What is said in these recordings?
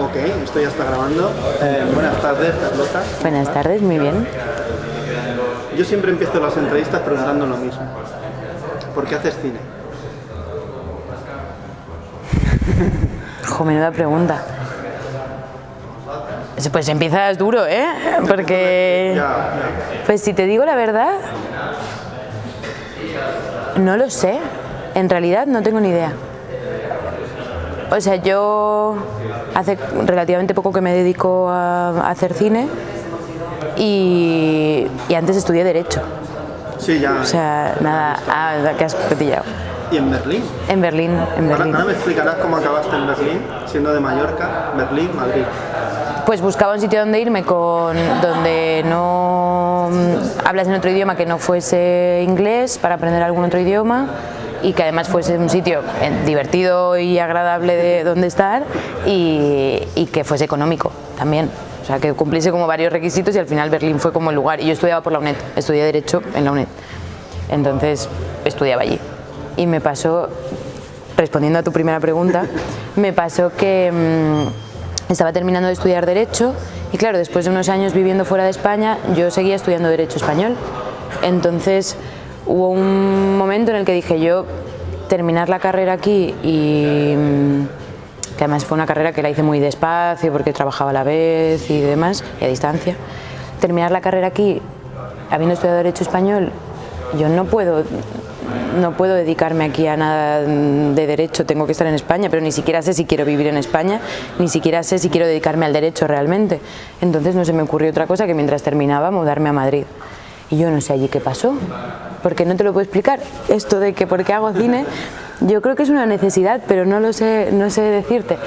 Ok, esto ya está grabando. Buenas tardes, Carlota. Buenas tardes, muy bien. Yo siempre empiezo las entrevistas preguntando lo mismo. ¿Por qué haces cine? Jo, menuda pregunta. Pues empiezas duro, ¿eh? Porque... Pues si te digo la verdad, no lo sé. En realidad no tengo ni idea. O sea, yo hace relativamente poco que me dedico a hacer cine y antes estudié Derecho. Sí, ya. O sea, nada, que has petillado. ¿Y en Berlín? En Berlín. Ahora me explicarás cómo acabaste en Berlín, siendo de Mallorca, Berlín, Madrid. Pues buscaba un sitio donde irme donde no hablas en otro idioma que no fuese inglés, para aprender algún otro idioma, y que además fuese un sitio divertido y agradable de donde estar, y que fuese económico también. O sea, que cumpliese como varios requisitos, y al final Berlín fue como el lugar. Y yo estudiaba por la UNED, estudié Derecho en la UNED. Entonces estudiaba allí. Y me pasó, respondiendo a tu primera pregunta, me pasó que estaba terminando de estudiar Derecho, y claro, después de unos años viviendo fuera de España, yo seguía estudiando Derecho español. Entonces hubo un momento en el que dije, yo terminar la carrera aquí, y que además fue una carrera que la hice muy despacio porque trabajaba a la vez y demás, y a distancia, terminar la carrera aquí habiendo estudiado Derecho español, yo no puedo dedicarme aquí a nada de derecho, tengo que estar en España, pero ni siquiera sé si quiero vivir en España, ni siquiera sé si quiero dedicarme al derecho realmente. Entonces no se me ocurrió otra cosa que mientras terminaba mudarme a Madrid. Y yo no sé allí qué pasó, porque no te lo puedo explicar. Esto de que por qué hago cine, yo creo que es una necesidad, pero no sé decirte.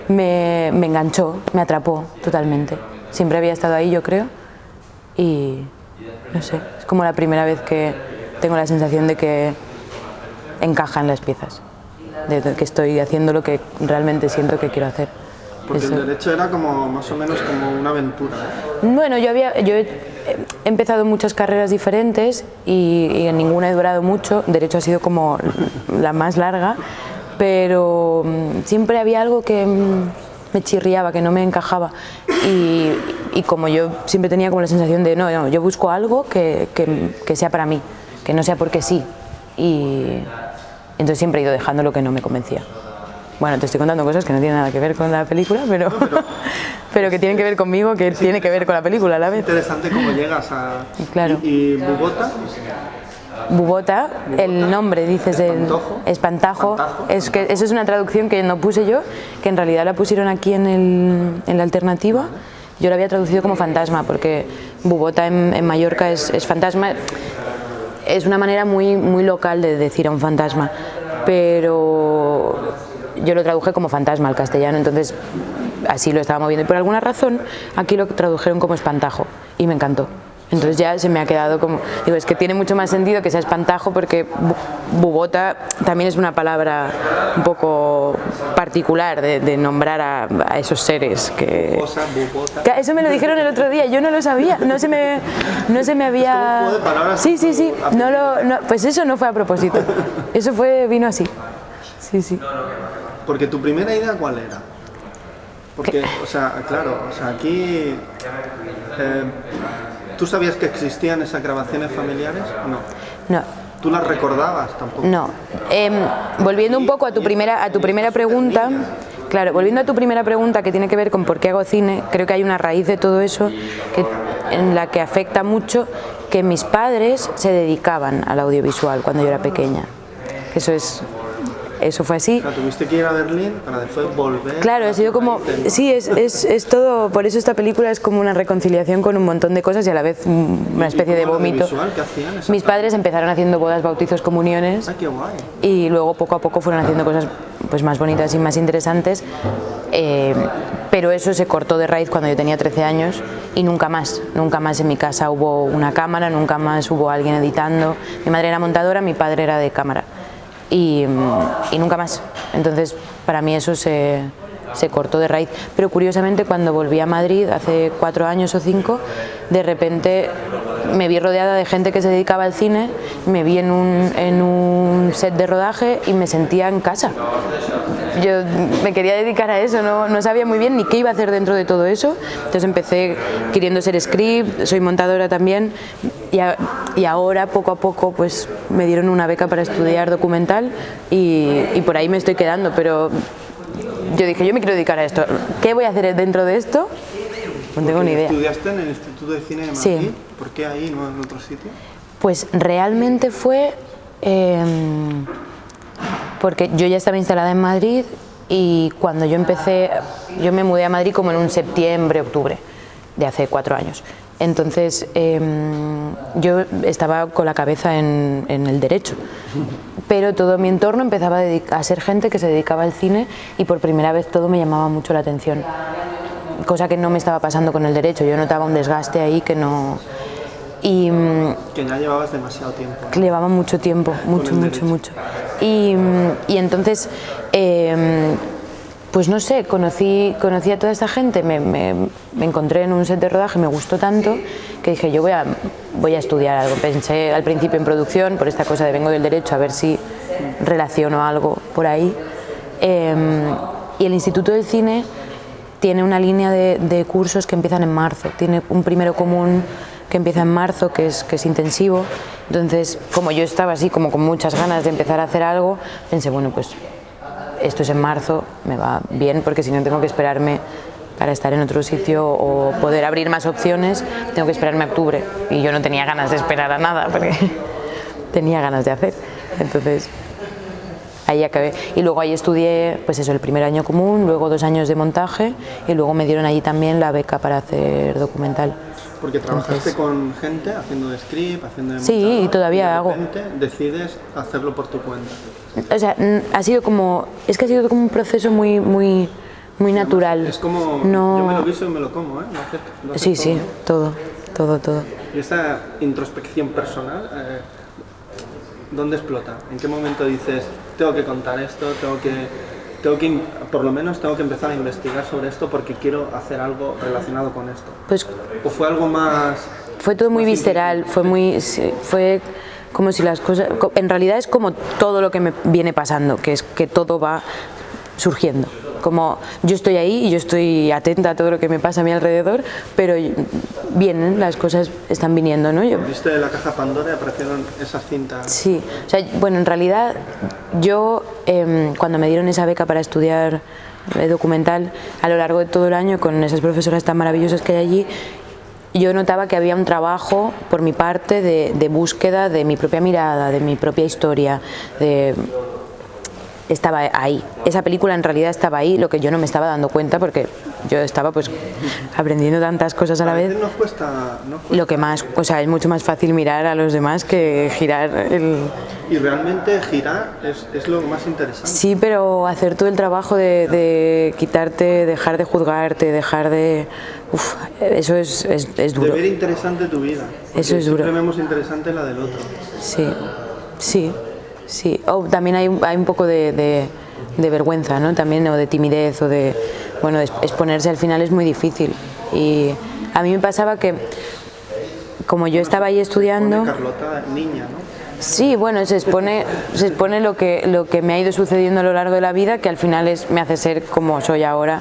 Me enganchó, me atrapó totalmente. Siempre había estado ahí, yo creo, y no sé, es como la primera vez que tengo la sensación de que encajan las piezas, de que estoy haciendo lo que realmente siento que quiero hacer. Porque el derecho era como más o menos como una aventura. Bueno, yo he empezado muchas carreras diferentes y en ninguna he durado mucho. Derecho ha sido como la más larga, pero siempre había algo que me chirriaba, que no me encajaba, y como yo siempre tenía como la sensación de no, yo busco algo que sea para mí, que no sea porque sí, y entonces siempre he ido dejando lo que no me convencía. Bueno, te estoy contando cosas que no tienen nada que ver con la película, pero que tienen que ver conmigo, que tiene que ver con la película a la vez. Interesante cómo llegas a... Claro. ¿Y Bubota? Bubota, el nombre, dices, espantajo. Es que eso es una traducción que no puse yo, que en realidad la pusieron aquí en la alternativa. Yo la había traducido como fantasma, porque Bubota en Mallorca es fantasma. Es una manera muy local de decir a un fantasma, pero yo lo traduje como fantasma al castellano, entonces así lo estaba moviendo. Y por alguna razón aquí lo tradujeron como espantajo y me encantó. Entonces ya se me ha quedado como... Digo, es que tiene mucho más sentido que sea espantajo, porque Bubota también es una palabra un poco particular de nombrar a esos seres que... Eso me lo dijeron el otro día, yo no lo sabía, no se me había... ¿Es como un juego de palabras? Sí, pues eso no fue a propósito, eso vino así. Sí. Porque tu primera idea, ¿cuál era? Porque, o sea, claro, o sea, aquí... ¿Tú sabías que existían esas grabaciones familiares? No. ¿Tú las recordabas tampoco? No. Volviendo un poco a tu primera pregunta, claro, volviendo a tu primera pregunta, que tiene que ver con por qué hago cine, creo que hay una raíz de todo eso en la que afecta mucho que mis padres se dedicaban al audiovisual cuando yo era pequeña. Eso fue así. O sea, tuviste que ir a Berlín para después volver. Claro, ha sido como... Sí, es todo... Por eso esta película es como una reconciliación con un montón de cosas y a la vez una especie de vómito. ¿Qué hacían? Mis padres empezaron haciendo bodas, bautizos, comuniones. ¡Qué guay! Y luego poco a poco fueron haciendo cosas pues más bonitas y más interesantes. Pero eso se cortó de raíz cuando yo tenía 13 años y nunca más en mi casa hubo una cámara, nunca más hubo alguien editando. Mi madre era montadora, mi padre era de cámara. Y nunca más. Entonces, para mí eso se cortó de raíz. Pero curiosamente, cuando volví a Madrid hace 4 años o 5, de repente me vi rodeada de gente que se dedicaba al cine, me vi en un set de rodaje y me sentía en casa. Yo me quería dedicar a eso, no sabía muy bien ni qué iba a hacer dentro de todo eso, entonces empecé queriendo ser script, soy montadora también y ahora poco a poco pues me dieron una beca para estudiar documental y por ahí me estoy quedando, pero yo dije, yo me quiero dedicar a esto, ¿qué voy a hacer dentro de esto? No tengo ni idea. ¿Estudiaste en el Instituto de Cine de Madrid? Sí. ¿Por qué ahí, no en otro sitio? Pues realmente fue porque yo ya estaba instalada en Madrid y cuando yo empecé, yo me mudé a Madrid como en un septiembre, octubre de hace 4 años. Entonces yo estaba con la cabeza en el derecho, pero todo mi entorno empezaba a ser gente que se dedicaba al cine y por primera vez todo me llamaba mucho la atención, cosa que no me estaba pasando con el derecho. Yo notaba un desgaste ahí que no... Que ya llevabas demasiado tiempo, ¿no? Que llevaba mucho tiempo, mucho. Y entonces, pues no sé, conocí a toda esta gente, me encontré en un set de rodaje, me gustó tanto que dije, yo voy a estudiar algo. Pensé al principio en producción, por esta cosa de vengo del derecho, a ver si relaciono algo por ahí. Y el Instituto del Cine tiene una línea de cursos que empiezan en marzo, tiene un primero común que empieza en marzo, que es intensivo. Entonces, como yo estaba así, como con muchas ganas de empezar a hacer algo, pensé, bueno, pues esto es en marzo, me va bien, porque si no tengo que esperarme para estar en otro sitio o poder abrir más opciones, tengo que esperarme a octubre. Y yo no tenía ganas de esperar a nada, porque tenía ganas de hacer. Entonces, ahí acabé. Y luego ahí estudié, pues eso, el primer año común, luego 2 años de montaje y luego me dieron allí también la beca para hacer documental. Porque trabajaste con gente haciendo de script, haciendo de sí, montador, y todavía de repente decides hacerlo por tu cuenta. O sea, ha sido como un proceso muy natural. Es como, no... yo me lo guiso y me lo como, ¿eh? Lo haces Sí, todo. Y esta introspección personal, ¿dónde explota? ¿En qué momento dices, tengo que contar esto, por lo menos tengo que empezar a investigar sobre esto porque quiero hacer algo relacionado con esto? Pues, ¿o fue algo más...? Fue todo muy visceral, fue como si las cosas... En realidad es como todo lo que me viene pasando, que es que todo va surgiendo. Como yo estoy ahí y yo estoy atenta a todo lo que me pasa a mi alrededor, pero vienen, las cosas están viniendo, ¿no? ¿Viste la caja Pandora y aparecieron esas cintas? Sí, o sea, bueno, en realidad yo cuando me dieron esa beca para estudiar documental, a lo largo de todo el año con esas profesoras tan maravillosas que hay allí, yo notaba que había un trabajo por mi parte de búsqueda de mi propia mirada, de mi propia historia, estaba ahí. Esa película en realidad estaba ahí, lo que yo no me estaba dando cuenta porque yo estaba pues aprendiendo tantas cosas a la vez. No cuesta. Lo que más, o sea, es mucho más fácil mirar a los demás que girar el... Y realmente girar es lo más interesante. Sí, pero hacer todo el trabajo de quitarte, dejar de juzgarte, dejar de... Uf, eso es duro. De ver interesante tu vida. Eso es duro. Siempre vemos interesante la del otro. Sí. O también hay un poco de vergüenza, ¿no? También, o de timidez, o de... Bueno, exponerse al final es muy difícil. Y a mí me pasaba que, como yo estaba ahí estudiando... Carlota, niña, ¿no? Sí, bueno, se expone lo que me ha ido sucediendo a lo largo de la vida, que al final me hace ser como soy ahora.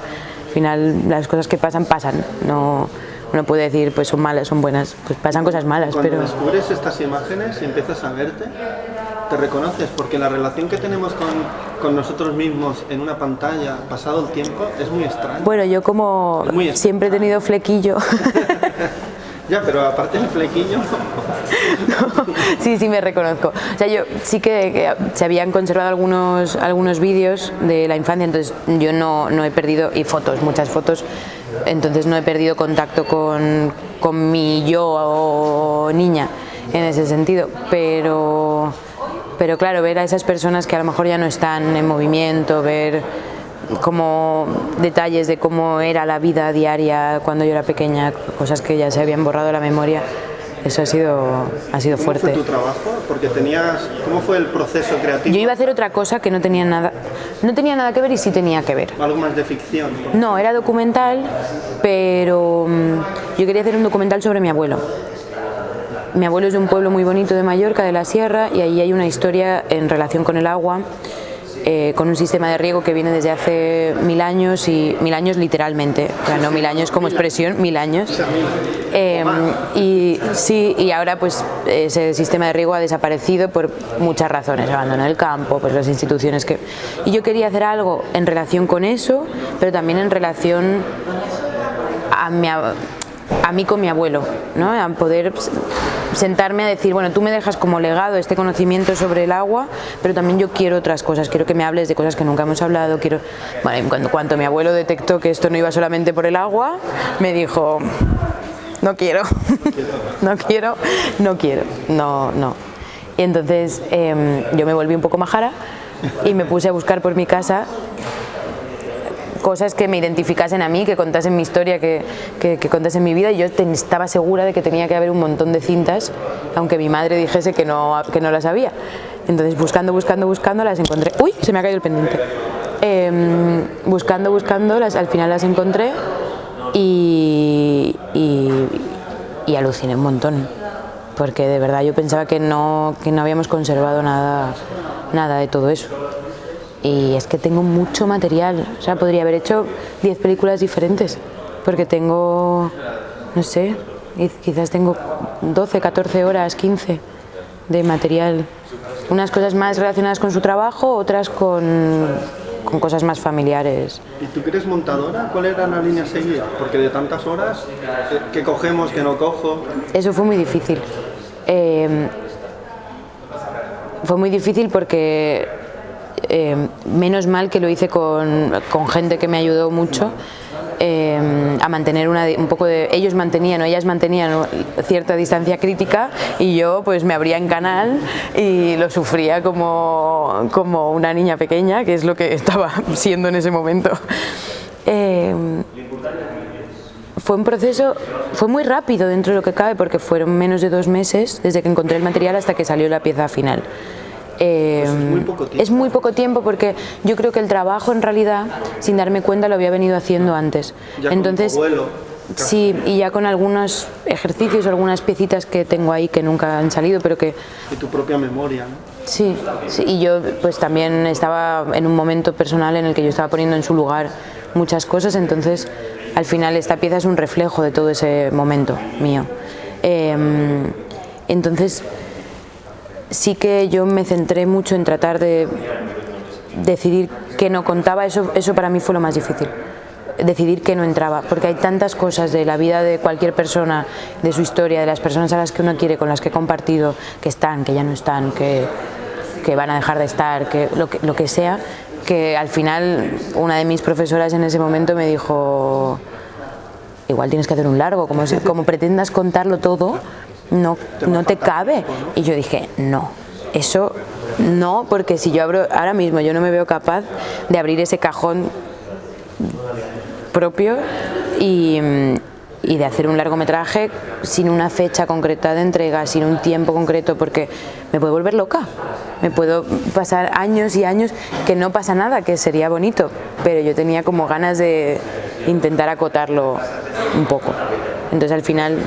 Al final las cosas que pasan. No, uno puede decir, pues son malas, son buenas, pues pasan cosas malas, Cuando pero... descubres estas imágenes y empiezas a verte, te reconoces, porque la relación que tenemos con nosotros mismos en una pantalla, pasado el tiempo, es muy extraña. Bueno, yo como siempre he tenido flequillo... Ya, pero aparte del flequillo... No, sí, me reconozco. O sea, yo sí que se habían conservado algunos vídeos de la infancia, entonces yo no he perdido, y fotos, muchas fotos, entonces no he perdido contacto con mi yo o niña en ese sentido, pero claro, ver a esas personas que a lo mejor ya no están en movimiento, ver como detalles de cómo era la vida diaria cuando yo era pequeña, cosas que ya se habían borrado de la memoria, eso ha sido fuerte. ¿Cómo fue tu trabajo? Porque ¿cómo fue el proceso creativo? Yo iba a hacer otra cosa que no tenía nada que ver y sí tenía que ver. Algo más de ficción. No, era documental, pero yo quería hacer un documental sobre mi abuelo. mi abuelo es de un pueblo muy bonito de Mallorca, de la Sierra, y ahí hay una historia en relación con el agua, con un sistema de riego que viene desde hace 1000 años, y 1000 años literalmente, o sea, no 1000 años como expresión, 1000 años. Y ahora pues ese sistema de riego ha desaparecido por muchas razones, abandono del campo, pues las instituciones que... Y yo quería hacer algo en relación con eso, pero también en relación a mí con mi abuelo, ¿no? A poder sentarme a decir, bueno, tú me dejas como legado este conocimiento sobre el agua, pero también yo quiero otras cosas, quiero que me hables de cosas que nunca hemos hablado, quiero... Bueno, en cuanto mi abuelo detectó que esto no iba solamente por el agua, me dijo, no quiero, no. Y entonces yo me volví un poco majara y me puse a buscar por mi casa cosas que me identificasen a mí, que contasen mi historia, que contasen mi vida, y yo estaba segura de que tenía que haber un montón de cintas, aunque mi madre dijese que no las había. Entonces buscando las encontré. ¡Uy! Se me ha caído el pendiente. Buscando, al final las encontré y aluciné un montón, porque de verdad yo pensaba que no habíamos conservado nada de todo eso. Y es que tengo mucho material, o sea, podría haber hecho 10 películas diferentes, porque tengo, no sé, quizás tengo 12, 14 horas, 15 de material. Unas cosas más relacionadas con su trabajo, otras con cosas más familiares. ¿Y tú que eres montadora? ¿Cuál era la línea a seguir? Porque de tantas horas, ¿qué cogemos, qué no cojo? Eso fue muy difícil. Fue muy difícil porque... menos mal que lo hice con gente que me ayudó mucho a mantener un poco de... ellas mantenían cierta distancia crítica, y yo pues me abría en canal y lo sufría como una niña pequeña, que es lo que estaba siendo en ese momento. Fue un proceso, fue muy rápido dentro de lo que cabe, porque fueron menos de 2 meses desde que encontré el material hasta que salió la pieza final. Pues es muy poco tiempo, porque yo creo que el trabajo en realidad, sin darme cuenta, lo había venido haciendo antes. Ya entonces, con tu abuelo, sí, y ya con algunos ejercicios, algunas piecitas que tengo ahí que nunca han salido, pero que... Y tu propia memoria, ¿no? Sí, y yo pues también estaba en un momento personal en el que yo estaba poniendo en su lugar muchas cosas, entonces al final esta pieza es un reflejo de todo ese momento mío. Entonces sí que yo me centré mucho en tratar de decidir qué no contaba, eso para mí fue lo más difícil. Decidir que no entraba, porque hay tantas cosas de la vida de cualquier persona, de su historia, de las personas a las que uno quiere, con las que he compartido, que están, que ya no están, que van a dejar de estar, que lo que sea, que al final una de mis profesoras en ese momento me dijo, igual tienes que hacer un largo, como pretendas contarlo todo, no te cabe. Y yo dije, no, eso no, porque si yo abro, ahora mismo yo no me veo capaz de abrir ese cajón propio y de hacer un largometraje sin una fecha concreta de entrega, sin un tiempo concreto, porque me puedo volver loca, me puedo pasar años y años, que no pasa nada, que sería bonito, pero yo tenía como ganas de intentar acotarlo un poco. Entonces al final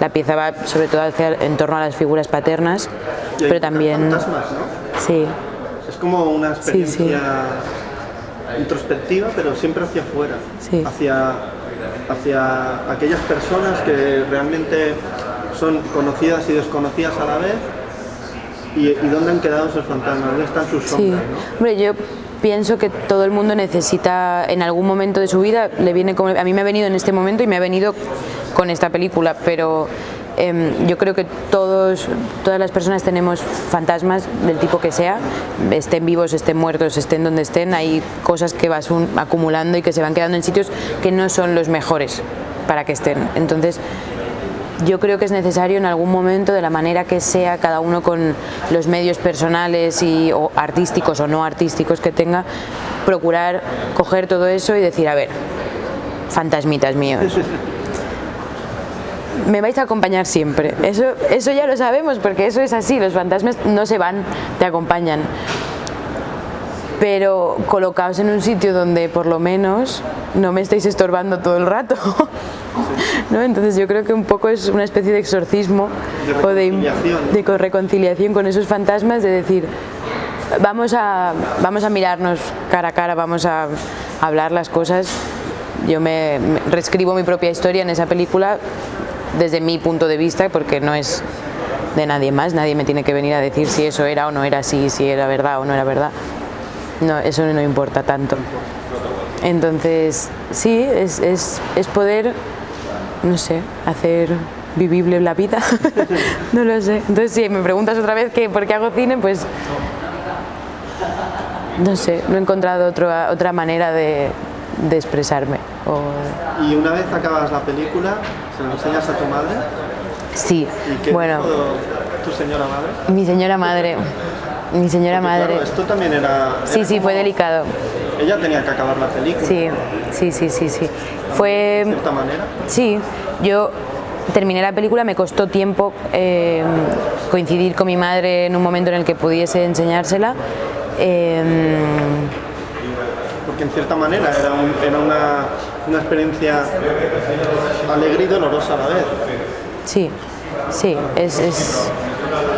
la pieza va sobre todo en torno a las figuras paternas, pero también... fantasmas, ¿no? Sí. Es como una experiencia... Sí. introspectiva, pero siempre hacia afuera, sí. hacia aquellas personas que realmente son conocidas y desconocidas a la vez, y dónde han quedado esos fantasmas, dónde están sus sombras, ¿no? Hombre, yo pienso que todo el mundo necesita en algún momento de su vida, a mí me ha venido en este momento y me ha venido con esta película, pero yo creo que todas las personas tenemos fantasmas del tipo que sea, estén vivos, estén muertos, estén donde estén, hay cosas que vas acumulando y que se van quedando en sitios que no son los mejores para que estén. Entonces yo creo que es necesario en algún momento, de la manera que sea, cada uno con los medios personales o artísticos o no artísticos que tenga, procurar coger todo eso y decir, a ver, fantasmitas míos, me vais a acompañar siempre. Eso ya lo sabemos, porque eso es así, los fantasmas no se van, te acompañan. pero colocaos en un sitio donde por lo menos no me estáis estorbando todo el rato. ¿No? Entonces yo creo que un poco es una especie de exorcismo o de reconciliación con esos fantasmas, de decir, vamos a mirarnos cara a cara, vamos a hablar las cosas. Yo me reescribo mi propia historia en esa película desde mi punto de vista, porque no es de nadie más, nadie me tiene que venir a decir si eso era o no era así, si era verdad o no era verdad. No, eso no importa tanto. Entonces, sí, es poder, no sé, hacer vivible la vida. No lo sé. Entonces, si me preguntas otra vez por qué hago cine, pues no sé, no he encontrado otra manera de expresarme. Y una vez acabas la película, ¿se lo enseñas a tu madre? Sí, ¿Y qué bueno. dijo tu señora madre? Mi señora madre. Mi señora Porque, madre. Claro, esto también era Sí, fue delicado. Ella tenía que acabar la película. Sí. Fue... ¿De cierta manera? Sí, yo terminé la película, me costó tiempo coincidir con mi madre en un momento en el que pudiese enseñársela. Porque en cierta manera era una experiencia alegre y dolorosa a la vez. Sí,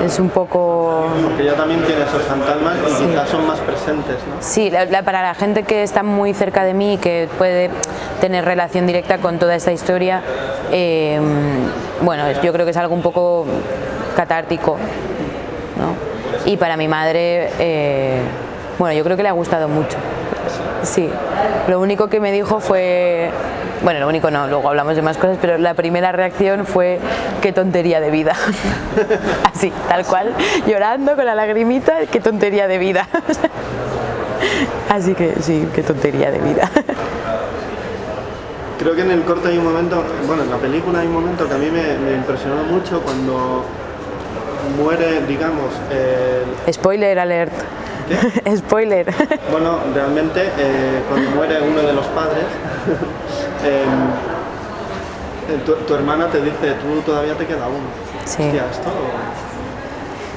es un poco... Porque ella también tiene esos fantasmas y quizás son más presentes, ¿no? Sí, para la gente que está muy cerca de mí y que puede tener relación directa con toda esta historia, bueno, yo creo que es algo un poco catártico, ¿no? Y para mi madre, bueno, yo creo que le ha gustado mucho. Sí, lo único que me dijo fue... Bueno, lo único no, luego hablamos de más cosas, pero la primera reacción fue qué tontería de vida. Así, tal cual, llorando con la lagrimita, qué tontería de vida. Así que sí, qué tontería de vida. Creo que en el corto hay un momento, bueno, en la película hay un momento que a mí me impresionó mucho cuando muere, digamos... Spoiler alert. ¿Qué? Spoiler. Bueno, realmente cuando muere uno de los padres, tu hermana te dice, tú todavía te queda uno. Sí. Hostia, esto...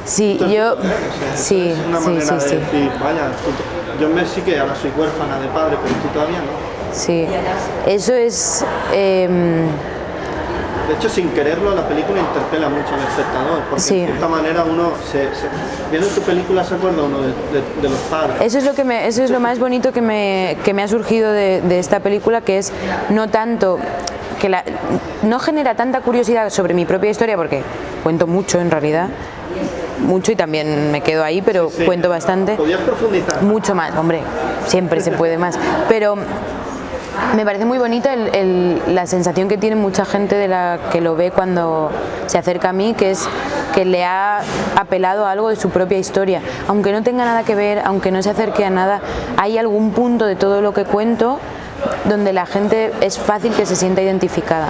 Sí, esto yo... o sea, Sí, es una manera de decir, vaya, yo me sí que ahora soy huérfana de padre, pero tú todavía no. Sí, eso es... De hecho, sin quererlo, la película interpela mucho al espectador, porque Sí. de cierta manera uno viendo tu película se acuerda uno de los padres. Eso es lo más bonito que me ha surgido de esta película, que es no tanto que no genera tanta curiosidad sobre mi propia historia, porque cuento mucho en realidad, mucho, y también me quedo ahí, pero Sí. cuento bastante. ¿Podías profundizar? Mucho más, hombre, siempre se puede más, pero me parece muy bonita la sensación que tiene mucha gente de la que lo ve cuando se acerca a mí, que es que le ha apelado a algo de su propia historia, aunque no tenga nada que ver, aunque no se acerque a nada, hay algún punto de todo lo que cuento donde la gente es fácil que se sienta identificada,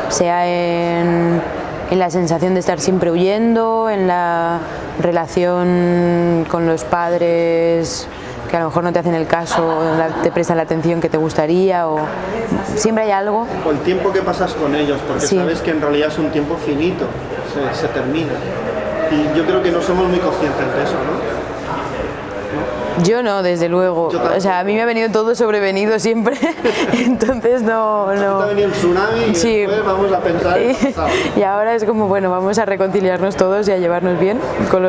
sea en la sensación de estar siempre huyendo, en la relación con los padres que a lo mejor no te hacen el caso, te prestan la atención que te gustaría, o siempre hay algo. O el tiempo que pasas con ellos, porque Sí. sabes que en realidad es un tiempo finito, se termina. Y yo creo que no somos muy conscientes de eso, ¿no? Yo no, desde luego. Yo tampoco. O sea, a mí me ha venido todo sobrevenido siempre, entonces no... Te ha venido el tsunami y Sí. después vamos a pensar en el pasado. Y ahora es como, bueno, vamos a reconciliarnos todos y a llevarnos bien con lo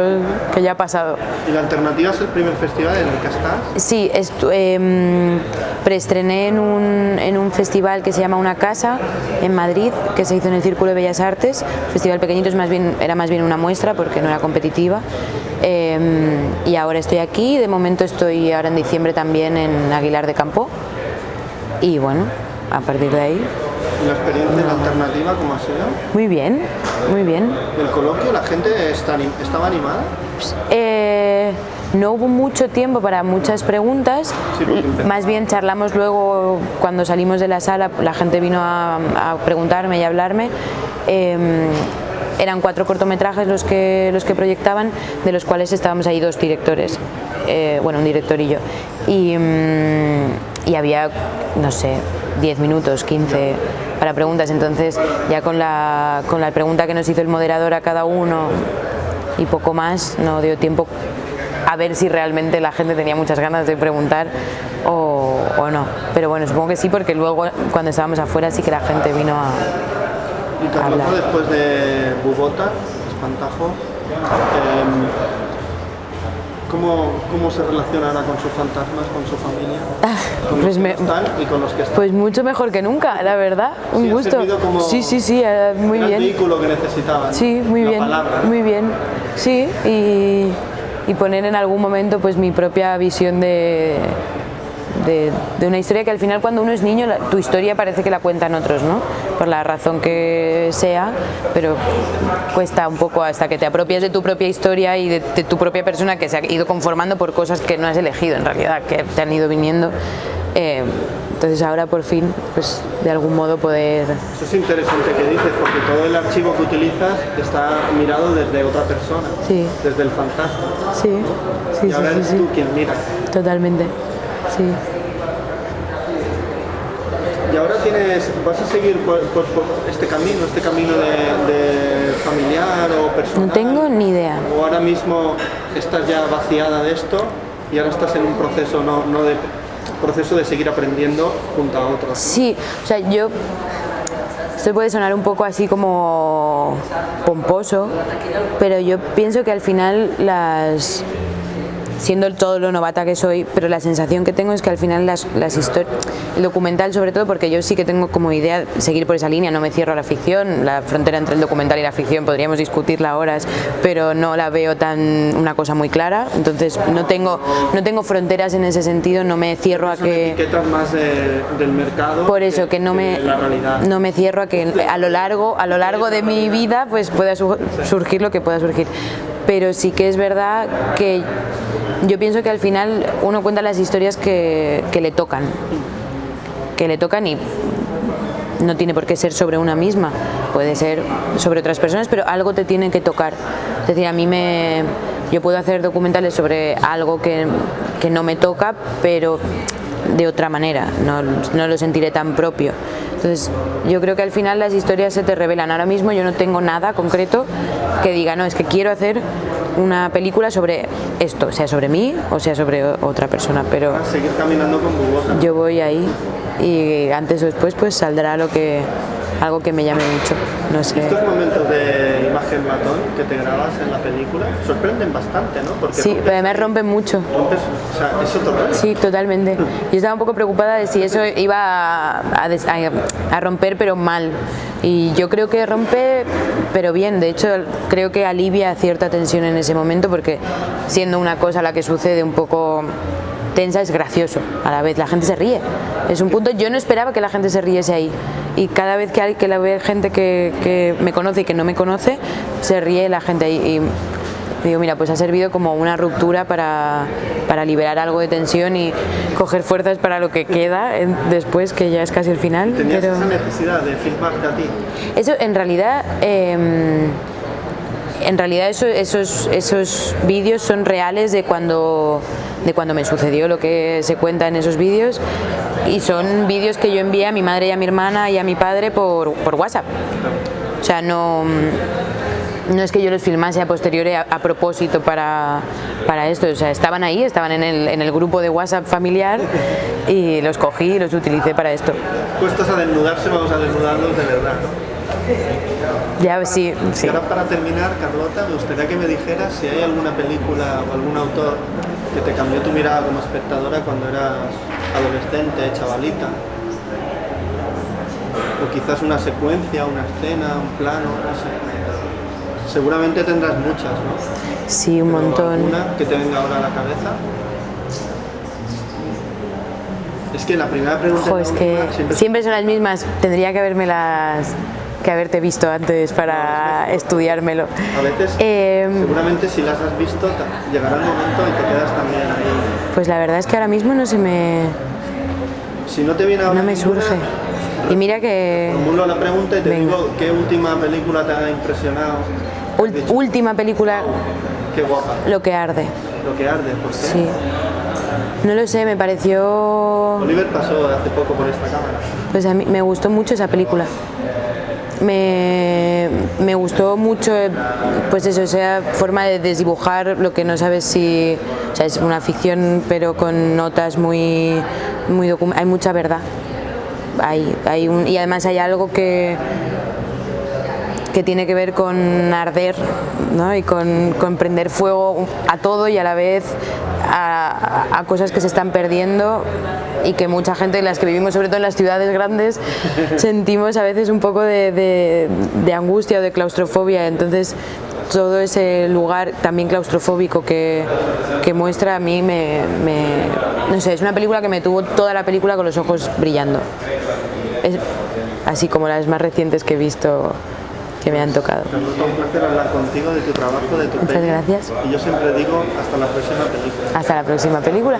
que ya ha pasado. ¿Y la alternativa es el primer festival en el que estás? Sí, preestrené en un festival que se llama Una Casa en Madrid, que se hizo en el Círculo de Bellas Artes. Festival pequeñito, era más bien una muestra porque no era competitiva. Y ahora estoy aquí, de momento estoy ahora en diciembre también en Aguilar de Campo. Y bueno, a partir de ahí, ¿Y la experiencia, la alternativa, cómo ha sido? muy bien, muy bien. ¿El coloquio, la gente estaba animada? No hubo mucho tiempo para muchas preguntas, Sí, porque más bien charlamos luego cuando salimos de la sala, la gente vino a preguntarme y a hablarme. Eran 4 cortometrajes los que proyectaban, de los cuales estábamos ahí 2 directores, bueno, un director y yo. Y había, no sé, 10 minutos, 15 para preguntas, entonces ya con la pregunta que nos hizo el moderador a cada uno y poco más, no dio tiempo a ver si realmente la gente tenía muchas ganas de preguntar o no. Pero bueno, supongo que sí, porque luego cuando estábamos afuera sí que la gente vino a Y Carlota, después de Bubota, Espantajo, ¿cómo se relaciona ahora con sus fantasmas, con su familia? Con los que están y con los que están. Pues mucho mejor que nunca, la verdad. Un Sí, gusto. Como Sí, muy bien. El vehículo que necesitaban. Sí, muy bien. Palabra, ¿no? Muy bien. Sí, y poner en algún momento pues mi propia visión de una historia que al final cuando uno es niño tu historia parece que la cuentan otros, ¿no? Por la razón que sea, pero cuesta un poco hasta que te apropias de tu propia historia y de tu propia persona que se ha ido conformando por cosas que no has elegido en realidad, que te han ido viniendo. Entonces ahora por fin, pues de algún modo poder... Eso es interesante que dices, porque todo el archivo que utilizas está mirado desde otra persona, Sí. desde el fantasma. Sí, sí, Y ahora eres tú quien mira. Totalmente, sí. Y ahora vas a seguir por este camino de familiar o personal. No tengo ni idea. O ahora mismo estás ya vaciada de esto y ahora estás en un proceso proceso de seguir aprendiendo junto a otros. Sí, o sea, esto puede sonar un poco así como pomposo, pero yo pienso que al final siendo todo lo novata que soy, pero la sensación que tengo es que al final las historias, el documental sobre todo, porque yo sí que tengo como idea seguir por esa línea, no me cierro a la ficción, la frontera entre el documental y la ficción podríamos discutirla horas, pero no la veo una cosa muy clara, entonces no tengo fronteras en ese sentido, no me cierro a que... etiquetas más del mercado. Por eso, que no me cierro a que a lo largo de mi vida pues pueda surgir lo que pueda surgir. Pero sí que es verdad que yo pienso que al final uno cuenta las historias que le tocan y no tiene por qué ser sobre una misma, puede ser sobre otras personas, pero algo te tiene que tocar. Es decir, yo puedo hacer documentales sobre algo que no me toca, pero de otra manera, no lo sentiré tan propio. Entonces yo creo que al final las historias se te revelan. Ahora mismo yo no tengo nada concreto que diga, no, es que quiero hacer una película sobre esto, sea sobre mí o sea sobre otra persona, pero seguir caminando con Bubota. Yo voy ahí y antes o después pues saldrá algo que me llame mucho, no sé. Estos momentos de imagen matón que te grabas en la película sorprenden bastante, ¿no? Porque sí, pero además rompen mucho. O sea, ¿eso te rompe? Sí, totalmente. Yo estaba un poco preocupada de si eso iba a romper, pero mal. Y yo creo que rompe, pero bien. De hecho, creo que alivia cierta tensión en ese momento, porque siendo una cosa la que sucede un poco tensa, es gracioso. A la vez la gente se ríe. Es un punto, yo no esperaba que la gente se riese ahí. Y cada vez que la ve gente que me conoce y que no me conoce, se ríe la gente ahí. Y digo, mira, pues ha servido como una ruptura para liberar algo de tensión y coger fuerzas para lo que queda después, que ya es casi el final. ¿Tenías esa necesidad de filmarte a ti? Eso en realidad esos vídeos son reales de cuando me sucedió lo que se cuenta en esos vídeos, y son vídeos que yo envié a mi madre y a mi hermana y a mi padre por WhatsApp. O sea, no es que yo los filmase a posteriori a propósito para esto, o sea, estaban ahí, estaban en el grupo de WhatsApp familiar y los cogí y los utilicé para esto. Puestos a desnudarse, vamos a desnudarnos de verdad, ¿no? Ya, sí. Y ahora, para terminar, Carlota, me gustaría que me dijeras si hay alguna película o algún autor que te cambió tu mirada como espectadora cuando eras adolescente, chavalita. O quizás una secuencia, una escena, un plano, no sé. Seguramente tendrás muchas, ¿no? Sí, un montón. ¿Alguna que te venga ahora a la cabeza? Es que la primera pregunta... Ojo, es que siempre son las mismas. Tendría que haberte visto antes para estudiármelo. A veces, seguramente si las has visto, llegará el momento y te quedas también ahí. Pues la verdad es que ahora mismo no se me... Si no te viene ahora no me surge. Y mira que... Formulo la pregunta y te digo qué última película te ha impresionado. Última película... Qué guapa. Lo que arde. Lo que arde, ¿por qué? Sí. No lo sé, me pareció... Oliver pasó hace poco por esta cámara. Pues a mí me gustó mucho esa película. Me me gustó mucho, pues eso, esa forma de desdibujar lo que no sabes si, o sea, es una ficción pero con notas muy hay mucha verdad. Y además hay algo que tiene que ver con arder, ¿no? Y con prender fuego a todo y a la vez a cosas que se están perdiendo y que mucha gente, las que vivimos sobre todo en las ciudades grandes, sentimos a veces un poco de angustia o de claustrofobia. Entonces todo ese lugar también claustrofóbico que muestra, a mí no sé, es una película que me tuvo toda la película con los ojos brillando. Es así como las más recientes que he visto que me han tocado. Carlota, un placer hablar contigo de tu trabajo, de tu Muchas gracias. Y yo siempre digo hasta la próxima película. Hasta la próxima película.